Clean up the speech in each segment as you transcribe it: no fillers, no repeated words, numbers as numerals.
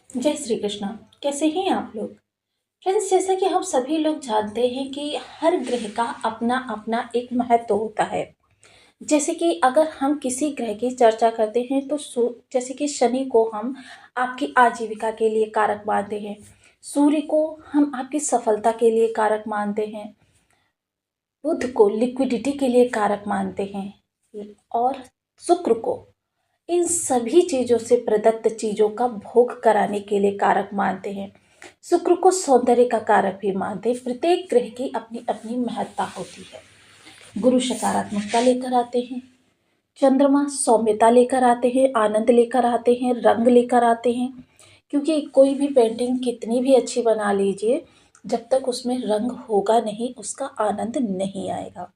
जय श्री कृष्णा। कैसे हैं आप लोग? फ्रेंड्स, जैसा कि हम सभी लोग जानते हैं कि हर ग्रह का अपना अपना एक महत्व होता है। जैसे कि अगर हम किसी ग्रह की चर्चा करते हैं तो जैसे कि शनि को हम आपकी आजीविका के लिए कारक मानते हैं। सूर्य को हम आपकी सफलता के लिए कारक मानते हैं। बुध को लिक्विडिटी के लिए कारक मानते हैं और शुक्र को इन सभी चीजों से प्रदत्त चीजों का भोग कराने के लिए कारक मानते हैं। शुक्र को सौंदर्य का कारक भी मानते हैं। प्रत्येक ग्रह की अपनी अपनी महत्ता होती है। गुरु सकारात्मकता लेकर आते हैं। चंद्रमा सौम्यता लेकर आते हैं, आनंद लेकर आते हैं, रंग लेकर आते हैं। क्योंकि कोई भी पेंटिंग कितनी भी अच्छी बना लीजिए, जब तक उसमें रंग होगा नहीं उसका आनंद नहीं आएगा।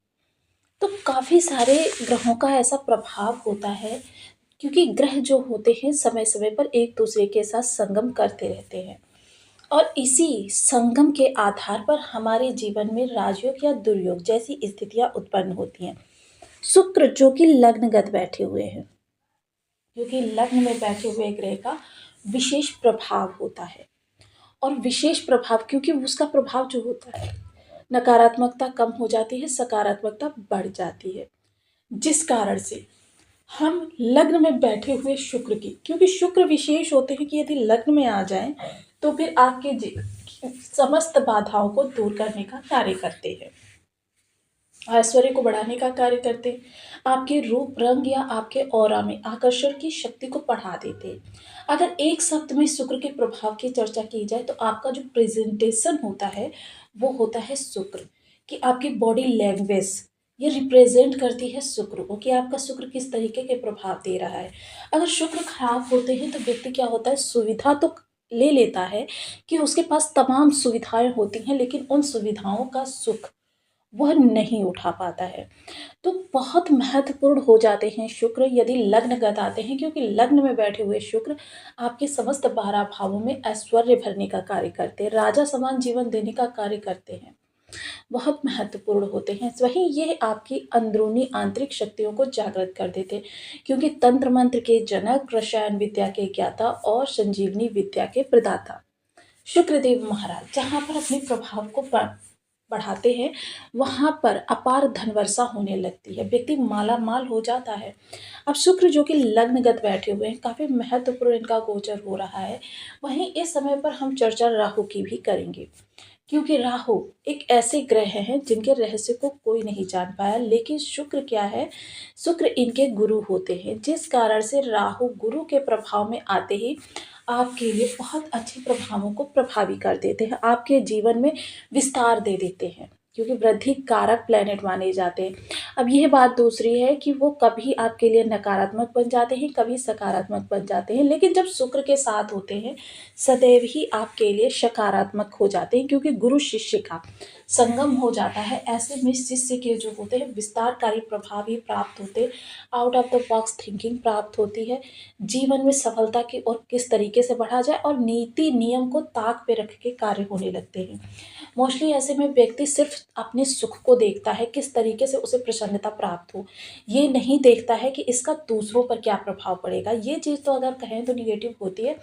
तो काफी सारे ग्रहों का ऐसा प्रभाव होता है, क्योंकि ग्रह जो होते हैं समय समय पर एक दूसरे के साथ संगम करते रहते हैं और इसी संगम के आधार पर हमारे जीवन में राजयोग या दुर्योग जैसी स्थितियां उत्पन्न होती हैं। शुक्र जो कि लग्नगत बैठे हुए हैं, क्योंकि लग्न में बैठे हुए ग्रह का विशेष प्रभाव होता है। और विशेष प्रभाव क्योंकि उसका प्रभाव जो होता है, नकारात्मकता कम हो जाती है, सकारात्मकता बढ़ जाती है। जिस कारण से हम लग्न में बैठे हुए शुक्र की, क्योंकि शुक्र विशेष होते हैं कि यदि लग्न में आ जाएं तो फिर आपके समस्त बाधाओं को दूर करने का कार्य करते हैं, ऐश्वर्य को बढ़ाने का कार्य करते हैं, आपके रूप रंग या आपके ऑरा में आकर्षण की शक्ति को बढ़ा देते हैं। अगर एक शब्द में शुक्र के प्रभाव की चर्चा की जाए तो आपका जो प्रेजेंटेशन होता है वो होता है शुक्र, कि आपकी बॉडी लैंग्वेज ये रिप्रेजेंट करती है शुक्र को, कि आपका शुक्र किस तरीके के प्रभाव दे रहा है। अगर शुक्र खराब होते हैं तो व्यक्ति क्या होता है, सुविधा तो ले लेता है कि उसके पास तमाम सुविधाएं होती हैं, लेकिन उन सुविधाओं का सुख वह नहीं उठा पाता है। तो बहुत महत्वपूर्ण हो जाते हैं शुक्र यदि लग्नगत आते हैं, क्योंकि लग्न में बैठे हुए शुक्र आपके समस्त 12 भावों में ऐश्वर्य भरने का कार्य करते हैं, राजा समान जीवन देने का कार्य करते हैं, बहुत महत्वपूर्ण होते हैं। वहीं ये आपकी अंदरूनी आंतरिक शक्तियों को जागृत कर देते हैं, क्योंकि तंत्र मंत्र के जनक, रसायन विद्या के ज्ञाता और संजीवनी विद्या के प्रदाता शुक्रदेव महाराज जहाँ पर अपने प्रभाव को बढ़ाते हैं, वहां पर अपार धनवर्षा होने लगती है, व्यक्ति माला माल हो जाता है। अब शुक्र जो कि लग्नगत बैठे हुए हैं, काफी महत्वपूर्ण इनका गोचर हो रहा है। वहीं इस समय पर हम चर्चा राहु की भी करेंगे, क्योंकि राहु एक ऐसे ग्रह हैं जिनके रहस्य को कोई नहीं जान पाया, लेकिन शुक्र क्या है, शुक्र इनके गुरु होते हैं, जिस कारण से राहु गुरु के प्रभाव में आते ही आपके लिए बहुत अच्छे प्रभावों को प्रभावी कर देते हैं, आपके जीवन में विस्तार दे देते हैं, क्योंकि वृद्धि कारक प्लेनेट माने जाते हैं। अब यह बात दूसरी है कि वो कभी आपके लिए नकारात्मक बन जाते हैं, कभी सकारात्मक बन जाते हैं, लेकिन जब शुक्र के साथ होते हैं सदैव ही आपके लिए सकारात्मक हो जाते हैं, क्योंकि गुरु शिष्य का संगम हो जाता है। ऐसे में शिष्य के जो होते हैं विस्तारकारी प्रभाव ही प्राप्त होते, out of the box thinking प्राप्त होती है, जीवन में सफलता की और किस तरीके से बढ़ा जाए और नीति नियम को ताक पे रख के कार्य होने लगते हैं। मोस्टली ऐसे में व्यक्ति सिर्फ अपने सुख को देखता है, किस तरीके से उसे प्रसन्नता प्राप्त हो, ये नहीं देखता है कि इसका दूसरों पर क्या प्रभाव पड़ेगा। ये चीज़ तो अगर कहें तो निगेटिव होती है,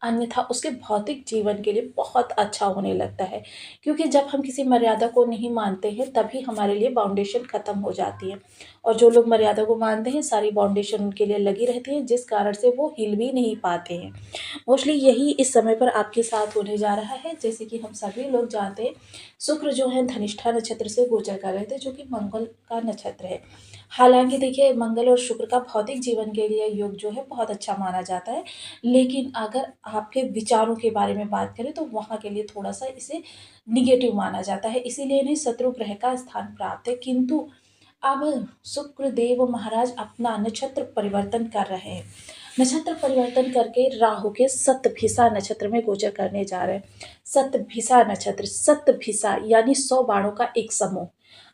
अन्यथा उसके भौतिक जीवन के लिए बहुत अच्छा होने लगता है, क्योंकि जब हम किसी मर्यादा को नहीं मानते हैं तभी हमारे लिए बाउंडेशन खत्म हो जाती है, और जो लोग मर्यादा को मानते हैं सारी बाउंडेशन उनके लिए लगी रहती है, जिस कारण से वो हिल भी नहीं पाते हैं। मोस्टली यही इस समय पर आपके साथ होने जा रहा है। जैसे कि हम सभी लोग जानते हैं, शुक्र जो है धनिष्ठा नक्षत्र से गोचर कर रहे थे, जो कि मंगल का नक्षत्र है। हालांकि देखिए, मंगल और शुक्र का भौतिक जीवन के लिए योग जो है बहुत अच्छा माना जाता है, लेकिन अगर आपके विचारों के बारे में बात करें तो वहाँ के लिए थोड़ा सा इसे निगेटिव माना जाता है, इसीलिए इन्हें शत्रु ग्रह का स्थान प्राप्त है। किंतु अब शुक्र देव महाराज अपना नक्षत्र परिवर्तन कर रहे हैं, नक्षत्र परिवर्तन करके राहु के सतभिसा नक्षत्र में गोचर करने जा रहे हैं। सतभिसा नक्षत्र, सतभिसा यानी 100 बाणों का एक समूह।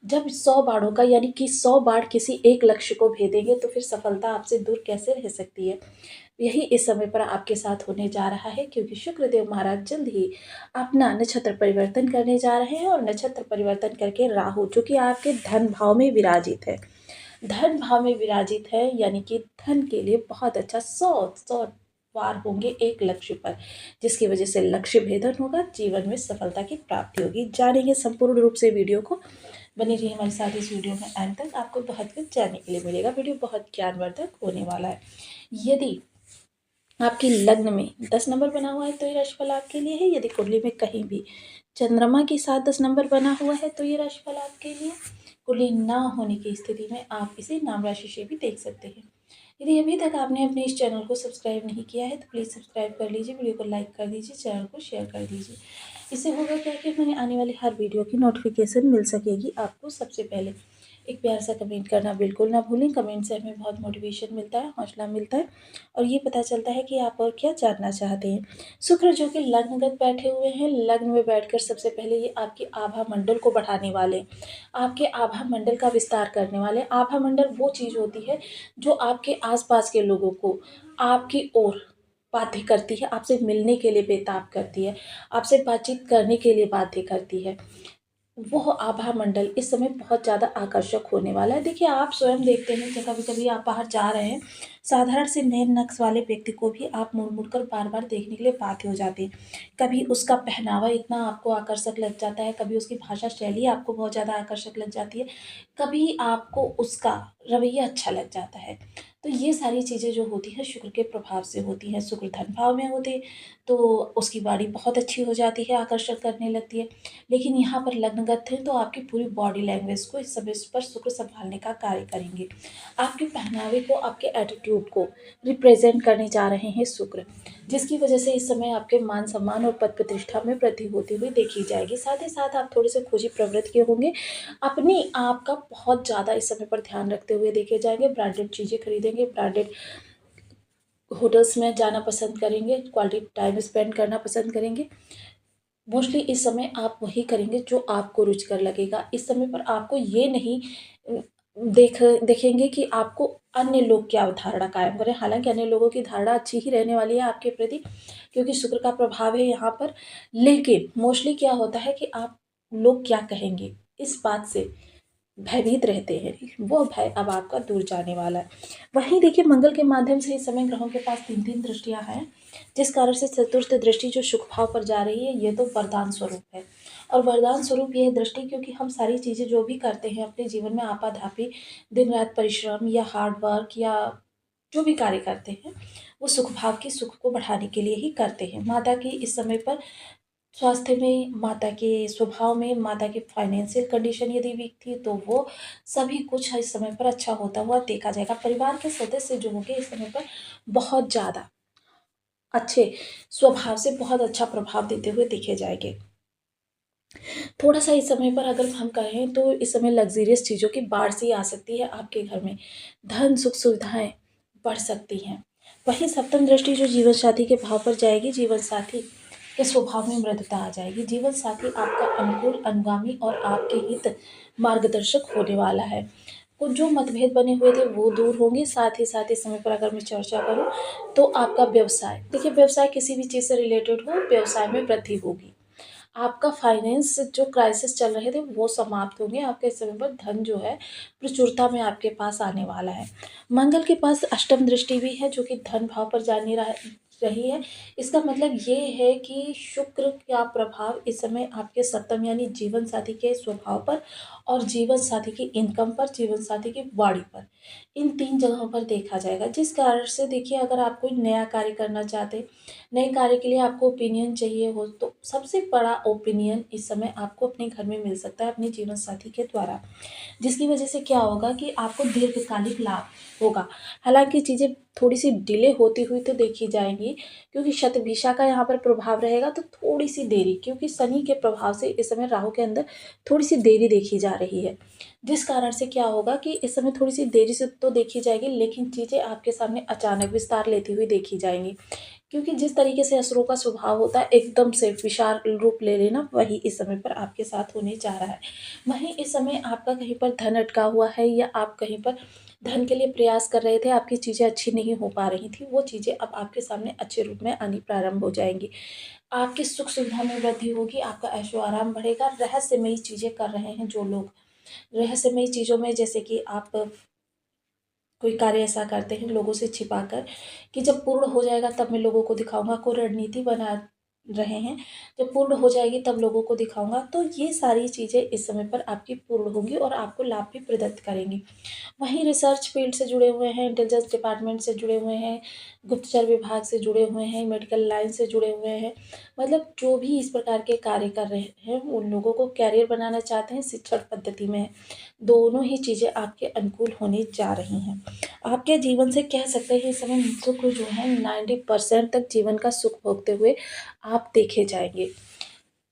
जब 100 बाणों का यानी कि 100 बाण किसी एक लक्ष्य को भेदेंगे तो फिर सफलता आपसे दूर कैसे रह सकती है। यही इस समय पर आपके साथ होने जा रहा है, क्योंकि शुक्रदेव महाराज जल्द ही अपना नक्षत्र परिवर्तन करने जा रहे हैं, और नक्षत्र परिवर्तन करके राहु जो कि आपके धन भाव में विराजित है, धन भाव में विराजित है, यानी कि धन के लिए बहुत अच्छा 100 वार होंगे एक लक्ष्य पर, जिसकी वजह से लक्ष्य भेदन होगा, जीवन में सफलता की प्राप्ति होगी। जानेंगे संपूर्ण रूप से वीडियो को, बने रहिए हमारे साथ इस वीडियो में एंड तक, आपको बहुत कुछ जानने के लिए मिलेगा। वीडियो बहुत ज्ञानवर्धक होने वाला है। यदि आपकी लग्न में 10 नंबर बना हुआ है तो ये राशिफल आपके लिए है। यदि कुंडली में कहीं भी चंद्रमा के साथ 10 नंबर बना हुआ है तो ये राशिफल आपके लिए। कुंडली ना होने की स्थिति में आप इसे नाम राशि से भी देख सकते हैं। यदि अभी तक आपने अपने इस चैनल को सब्सक्राइब नहीं किया है तो प्लीज़ सब्सक्राइब कर लीजिए, वीडियो को लाइक कर दीजिए, चैनल को शेयर कर दीजिए। इससे होगा क्या कि मैंने आने वाली हर वीडियो की नोटिफिकेशन मिल सकेगी आपको सबसे पहले। एक प्यार सा कमेंट करना बिल्कुल ना भूलें। कमेंट से हमें बहुत मोटिवेशन मिलता है, हौसला मिलता है और ये पता चलता है कि आप और क्या जानना चाहते हैं। शुक्र जो कि लग्नगत बैठे हुए हैं, लग्न में बैठकर सबसे पहले ये आपके आभा मंडल को बढ़ाने वाले, आपके आभा मंडल का विस्तार करने वाले। आभा मंडल वो चीज़ होती है जो आपके आसपास के लोगों को आपकी ओर बाध्य करती है, आपसे मिलने के लिए बेताब करती है, आपसे बातचीत करने के लिए बाध्य करती है। वो आभा मंडल इस समय बहुत ज़्यादा आकर्षक होने वाला है। देखिए, आप स्वयं देखते हैं कि कभी-कभी आप बाहर जा रहे हैं, साधारण से नए नक्श वाले व्यक्ति को भी आप मुड़-मुड़ कर बार-बार देखने के लिए बाध्य हो जाते हैं। कभी उसका पहनावा इतना आपको आकर्षक लग जाता है, कभी उसकी भाषा शैली आपको बहुत ज़्यादा आकर्षक लग जाती है, कभी आपको उसका रवैया अच्छा लग जाता है। तो ये सारी चीज़ें जो होती हैं शुक्र के प्रभाव से होती हैं। शुक्र धन भाव में होते तो उसकी वाणी बहुत अच्छी हो जाती है, आकर्षक करने लगती है। लेकिन यहाँ पर लग्नगत थे तो आपकी पूरी बॉडी लैंग्वेज को इस समय पर शुक्र संभालने का कार्य करेंगे। आपके पहनावे को, आपके एटीट्यूड को रिप्रेजेंट करने जा रहे हैं शुक्र, जिसकी वजह से इस समय आपके मान सम्मान और पद प्रतिष्ठा में वृद्धि होती हुई देखी जाएगी। साथ ही साथ आप थोड़े से खोजी प्रवृत्ति के होंगे, अपनी आप का बहुत ज़्यादा इस समय पर ध्यान रखते हुए देखे जाएंगे। ब्रांडेड चीज़ें खरीदेंगे, ब्रांडेड होटल्स में जाना पसंद करेंगे, क्वालिटी टाइम स्पेंड करना पसंद करेंगे। मोस्टली इस समय आप वही करेंगे जो आपको रुचिकर लगेगा। इस समय पर आपको ये नहीं देखेंगे कि आपको अन्य लोग क्या धारणा कायम करें। हालाँकि अन्य लोगों की धारणा अच्छी ही रहने वाली है आपके प्रति, क्योंकि शुक्र का प्रभाव है यहाँ पर। लेकिन मोस्टली क्या होता है कि आप लोग क्या कहेंगे, इस बात से भयभीत रहते हैं। वो भय अब आपका दूर जाने वाला है। वहीं देखिए, मंगल के माध्यम से इस समय ग्रहों के पास 3-3 दृष्टियाँ हैं, जिस कारण से चतुर्थ दृष्टि जो शुभ भाव पर जा रही है, ये तो वरदान स्वरूप है। और वरदान स्वरूप ये दृष्टि, क्योंकि हम सारी चीज़ें जो भी करते हैं अपने जीवन में आपाधापी, दिन रात परिश्रम या हार्ड वर्क या जो भी कार्य करते हैं, वो सुख भाव की सुख को बढ़ाने के लिए ही करते हैं। माता की इस समय पर स्वास्थ्य में, माता के स्वभाव में, माता की फाइनेंशियल कंडीशन यदि वीक थी तो वो सभी कुछ इस समय पर अच्छा होता हुआ देखा जाएगा। परिवार के सदस्य जो होंगे इस समय पर बहुत ज़्यादा अच्छे स्वभाव से बहुत अच्छा प्रभाव देते हुए देखे जाएंगे। थोड़ा सा इस समय पर अगर हम कहें तो इस समय लग्ज़रियस चीज़ों की बाढ़ सी आ सकती है आपके घर में। धन सुख सुविधाएँ बढ़ सकती हैं। वहीं सप्तम दृष्टि जो जीवन साथी के भाव पर जाएगी, जीवन साथी के स्वभाव में मृदुता आ जाएगी। जीवन साथी आपका अनुकूल, अनुगामी और आपके हित मार्गदर्शक होने वाला है। कुछ जो मतभेद बने हुए थे वो दूर होंगे। साथ ही साथ इस समय पर अगर मैं चर्चा करूँ तो आपका व्यवसाय, देखिए व्यवसाय किसी भी चीज़ से रिलेटेड हो, व्यवसाय में वृद्धि होगी। आपका फाइनेंस जो क्राइसिस चल रहे थे वो समाप्त होंगे। आपके इस समय पर धन जो है प्रचुरता में आपके पास आने वाला है। मंगल के पास अष्टम दृष्टि भी है जो कि धन भाव पर जाने रही है। इसका मतलब ये है कि शुक्र का प्रभाव इस समय आपके सप्तम यानी जीवन साथी के स्वभाव पर और जीवन साथी की इनकम पर, जीवन साथी की वाणी पर, इन 3 जगहों पर देखा जाएगा। जिस कारण से देखिए, अगर आप कोई नया कार्य करना चाहते, नए कार्य के लिए आपको ओपिनियन चाहिए हो तो सबसे बड़ा ओपिनियन इस समय आपको अपने घर में मिल सकता है अपने जीवन साथी के द्वारा, जिसकी वजह से क्या होगा कि आपको दीर्घकालिक लाभ होगा। हालाँकि चीज़ें थोड़ी-सी डिले होती हुई तो देखी जाएँगी, क्योंकि शतभिषा का यहाँ पर प्रभाव रहेगा तो थोड़ी-सी देरी, क्योंकि शनि के प्रभाव से इस समय राहु के अंदर थोड़ी-सी देरी देखी जा रही है। जिस कारण से क्या होगा कि इस समय थोड़ी-सी देरी से तो देखी जाएगी, लेकिन चीज़ें आपके सामने अचानक विस्तार लेती हुई देखी जाएँगी। क्योंकि जिस तरीके से असुरों का स्वभाव होता है एकदम से विशाल रूप ले लेना, वही इस समय पर आपके साथ होने जा रहा है। वहीं इस समय आपका कहीं पर धन अटका हुआ है या आप कहीं पर धन के लिए प्रयास कर रहे थे, आपकी चीज़ें अच्छी नहीं हो पा रही थी, वो चीज़ें अब आपके सामने अच्छे रूप में आनी प्रारंभ हो जाएँगी। आपकी सुख सुविधा में वृद्धि होगी, आपका ऐशो-आराम बढ़ेगा। रहस्यमयी चीज़ें कर रहे हैं जो लोग, रहस्यमयी चीज़ों में जैसे कि आप कोई कार्य ऐसा करते हैं लोगों से छिपाकर कि जब पूर्ण हो जाएगा तब मैं लोगों को दिखाऊँगा, कोई रणनीति बना रहे हैं, जब पूर्ण हो जाएगी तब लोगों को दिखाऊँगा। तो ये सारी चीज़ें इस समय पर आपकी पूर्ण होंगी और आपको लाभ भी प्रदत्त करेंगी। वहीं रिसर्च फील्ड से जुड़े हुए हैं, इंटेलिजेंस डिपार्टमेंट से जुड़े हुए हैं, गुप्तचर विभाग से जुड़े हुए हैं, मेडिकल लाइन से जुड़े हुए हैं, मतलब जो भी इस प्रकार के कार्य कर रहे हैं, उन लोगों को कैरियर बनाना चाहते हैं, शिक्षण पद्धति में हैं, दोनों ही चीज़ें आपके अनुकूल होने जा रही हैं। आपके जीवन से कह सकते हैं इस समय सुख जो है 90% तक जीवन का सुख भोगते हुए आप देखे जाएँगे।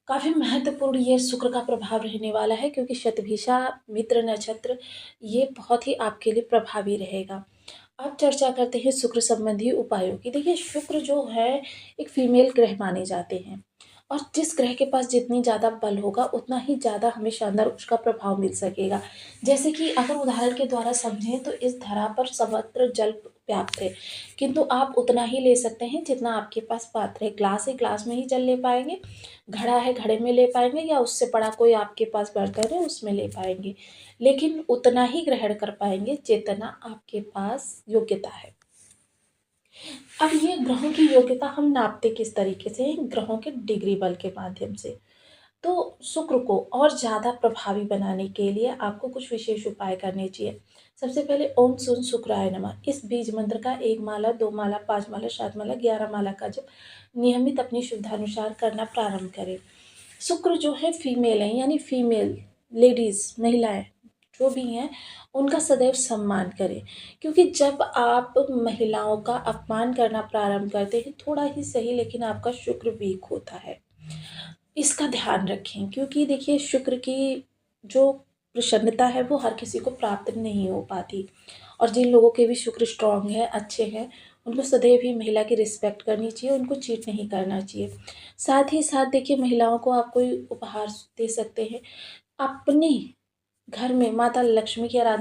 काफ़ी महत्वपूर्ण ये शुक्र का प्रभाव रहने वाला है क्योंकि शतभिषा मित्र नक्षत्र ये बहुत ही आपके लिए प्रभावी रहेगा। अब चर्चा करते हैं शुक्र संबंधी उपायों की। देखिए शुक्र जो है एक फीमेल ग्रह माने जाते हैं और जिस ग्रह के पास जितनी ज़्यादा बल होगा उतना ही ज़्यादा हमें शानदार उसका प्रभाव मिल सकेगा। जैसे कि अगर उदाहरण के द्वारा समझें तो इस धरा पर सर्वत्र जल व्याप्त है, किंतु आप उतना ही ले सकते हैं जितना आपके पास पात्र है। ग्लास है, ग्लास में ही जल ले पाएँगे, घड़ा है, घड़े में ले पाएँगे या उससे बड़ा कोई आपके पास बर्तन है उसमें ले पाएँगे। लेकिन उतना ही ग्रहण कर पाएँगे जितना आपके पास योग्यता है। अब ये ग्रहों की योग्यता हम नापते किस तरीके से हैं? ग्रहों के डिग्री बल के माध्यम से। तो शुक्र को और ज़्यादा प्रभावी बनाने के लिए आपको कुछ विशेष उपाय करने चाहिए। सबसे पहले ओम सुन शुक्राय नमः इस बीज मंत्र का 1 माला, 2 माला, 5 माला, 7 माला, 11 माला का जप नियमित अपनी सुविधानुसार करना प्रारंभ करें। शुक्र जो है फीमेल है यानी फीमेल लेडीज़ महिलाएँ जो भी हैं उनका सदैव सम्मान करें क्योंकि जब आप महिलाओं का अपमान करना प्रारंभ करते हैं थोड़ा ही सही लेकिन आपका शुक्र वीक होता है। इसका ध्यान रखें क्योंकि देखिए शुक्र की जो प्रसन्नता है वो हर किसी को प्राप्त नहीं हो पाती और जिन लोगों के भी शुक्र स्ट्रांग है अच्छे हैं उनको सदैव ही महिला की रिस्पेक्ट करनी चाहिए, उनको चीट नहीं करना चाहिए। साथ ही साथ देखिए महिलाओं को आप कोई उपहार दे सकते हैं। अपने घर में माता लक्ष्मी की आराधना